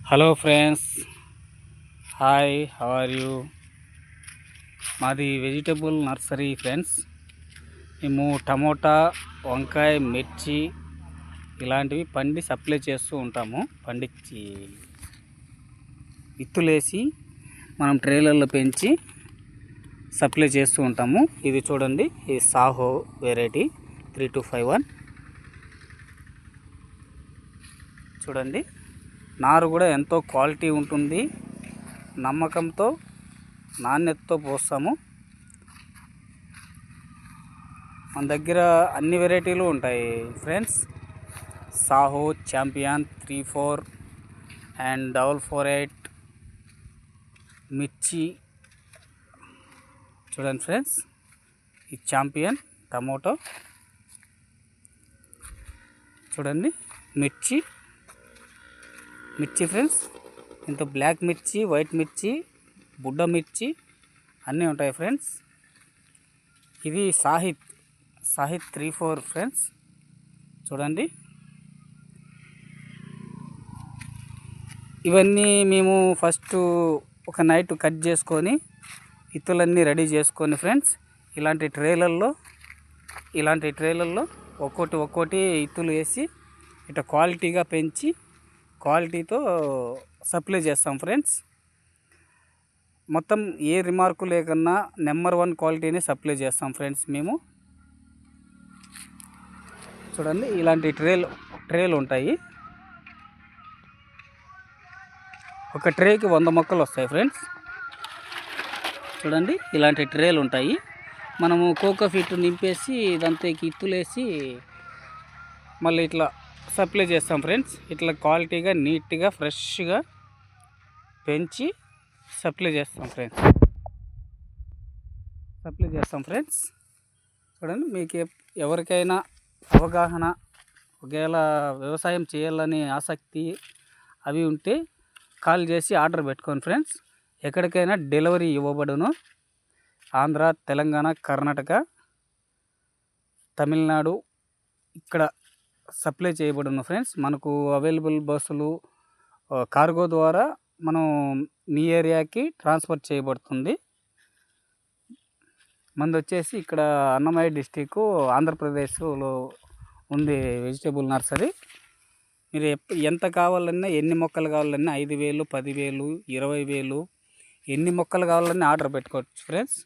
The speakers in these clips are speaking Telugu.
Hello friends, hi, how are you? మాది వెజిటబుల్ నర్సరీ ఫ్రెండ్స్. మేము టమోటా, వంకాయ, మిర్చి ఇలాంటివి సప్లై చేస్తూ ఉంటాము. పండించి విత్తులేసి మనం ట్రేలర్లో పెంచి సప్లై చేస్తూ ఉంటాము. ఇది చూడండి, ఇది సాహో వెరైటీ 3251. చూడండి, నారు కూడా ఎంతో క్వాలిటీ ఉంటుంది. నమ్మకంతో, నాణ్యతతో పోస్తాము. మన దగ్గర అన్ని వెరైటీలు ఉంటాయి ఫ్రెండ్స్. సాహో, ఛాంపియన్ 34 అండ్ 448, మిర్చి. చూడండి ఫ్రెండ్స్, ఈ ఛాంపియన్ టమోటో. చూడండి, మిర్చి ఫ్రెండ్స్. ఇంత బ్లాక్ మిర్చి, వైట్ మిర్చి, బుడ్డ మిర్చి అన్నీ ఉంటాయి ఫ్రెండ్స్. ఇది సాహిత్ 34 ఫ్రెండ్స్. చూడండి, ఇవన్నీ మేము ఫస్ట్ ఒక నైట్ కట్ చేసుకొని ఇత్తులన్నీ రెడీ చేసుకొని ఫ్రెండ్స్, ఇలాంటి ట్రేలర్లో ఒక్కోటి ఇత్తులు వేసి ఇట్లా క్వాలిటీగా పెంచి క్వాలిటీతో సప్లై చేస్తాం ఫ్రెండ్స్. మొత్తం ఏ రిమార్కు లేకన్నా నెంబర్ 1 క్వాలిటీని సప్లై చేస్తాం ఫ్రెండ్స్ మేము. చూడండి, ఇలాంటి ట్రేలు ఉంటాయి. ఒక ట్రేకి 100 మొక్కలు వస్తాయి ఫ్రెండ్స్. చూడండి, ఇలాంటి ట్రేలు ఉంటాయి. మనము కోకోఫిట్ నింపేసి దాంతోకి ఇత్తులేసి మళ్ళీ ఇట్లా సప్లై చేస్తాం ఫ్రెండ్స్. ఇట్లా క్వాలిటీగా, నీట్గా, ఫ్రెష్గా పెంచి సప్లై చేస్తాం ఫ్రెండ్స్. చూడండి, మీకు ఎవరికైనా అవగాహన, ఒకవేళ వ్యవసాయం చేయాలని ఆసక్తి అవి ఉంటే కాల్ చేసి ఆర్డర్ పెట్టుకోండి ఫ్రెండ్స్. ఎక్కడికైనా డెలివరీ ఇవ్వబడును. ఆంధ్ర, తెలంగాణ, కర్ణాటక, తమిళనాడు ఇక్కడ సప్లై చేయబడును ఫ్రెండ్స్. మనకు అవైలబుల్ బస్సులు, కార్గో ద్వారా మనం మీ ఏరియాకి ట్రాన్స్ఫర్ చేయబడుతుంది. మనది వచ్చేసి ఇక్కడ అన్నమయ్య డిస్టిక్, ఆంధ్రప్రదేశ్లో ఉంది వెజిటబుల్ నర్సరీ. మీరు ఎంత కావాలన్నా, ఎన్ని మొక్కలు కావాలన్నా 5,000, 10,000, 20,000 ఎన్ని మొక్కలు కావాలన్నా ఆర్డర్ పెట్టుకోవచ్చు ఫ్రెండ్స్.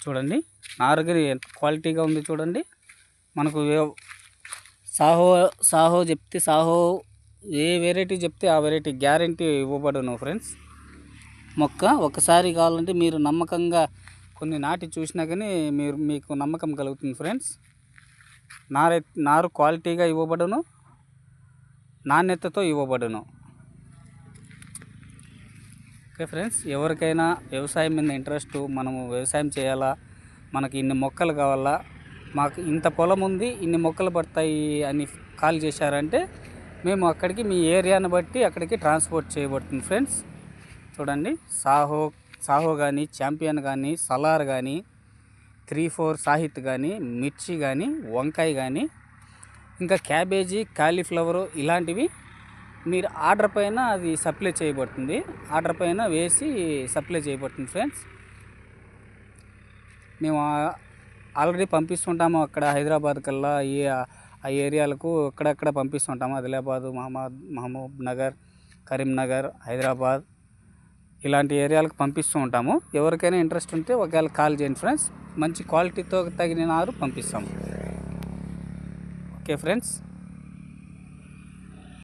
చూడండి, నారుగరి ఎంత క్వాలిటీగా ఉంది చూడండి. మనకు సాహో చెప్తే, ఏ వెరైటీ చెప్తే ఆ వెరైటీ గ్యారంటీ ఇవ్వబడును ఫ్రెండ్స్. మొక్క ఒకసారి కావాలంటే మీరు నమ్మకంగా కొన్ని నాటి చూసినా కానీ మీకు నమ్మకం కలుగుతుంది ఫ్రెండ్స్. నారు క్వాలిటీగా ఇవ్వబడును, నాణ్యతతో ఇవ్వబడును. ఓకే ఫ్రెండ్స్, ఎవరికైనా వ్యవసాయం మీద ఇంట్రెస్ట్, మనము వ్యవసాయం చేయాలా, మనకి ఇన్ని మొక్కలు కావాలా, మాకు ఇంత పొలం ఉంది, ఇన్ని మొక్కలు పడతాయి అని కాల్ చేశారంటే మేము అక్కడికి, మీ ఏరియాని బట్టి అక్కడికి ట్రాన్స్పోర్ట్ చేయబడుతుంది ఫ్రెండ్స్. చూడండి, సాహో కానీ, ఛాంపియన్ కానీ, సలార్ కానీ, 34 సాహిత్ కానీ, మిర్చి కానీ, వంకాయ కానీ, ఇంకా క్యాబేజీ, కాలీఫ్లవరు ఇలాంటివి మీరు ఆర్డర్ పైన అది సప్లై చేయబడుతుంది. ఆర్డర్ పైన వేసి సప్లై చేయబడుతుంది ఫ్రెండ్స్. మేము ఆల్రెడీ పంపిస్తుంటాము అక్కడ హైదరాబాద్ కల్లా, ఆ ఏరియాలకు అక్కడక్కడ పంపిస్తుంటాము. ఆదిలాబాదు, మహబూబ్ నగర్, కరీంనగర్, హైదరాబాద్ ఇలాంటి ఏరియాలకు పంపిస్తూ ఉంటాము. ఎవరికైనా ఇంట్రెస్ట్ ఉంటే ఒకవేళ కాల్ చేయండి ఫ్రెండ్స్. మంచి క్వాలిటీతో తగిన నారు పంపిస్తాము. Okay friends.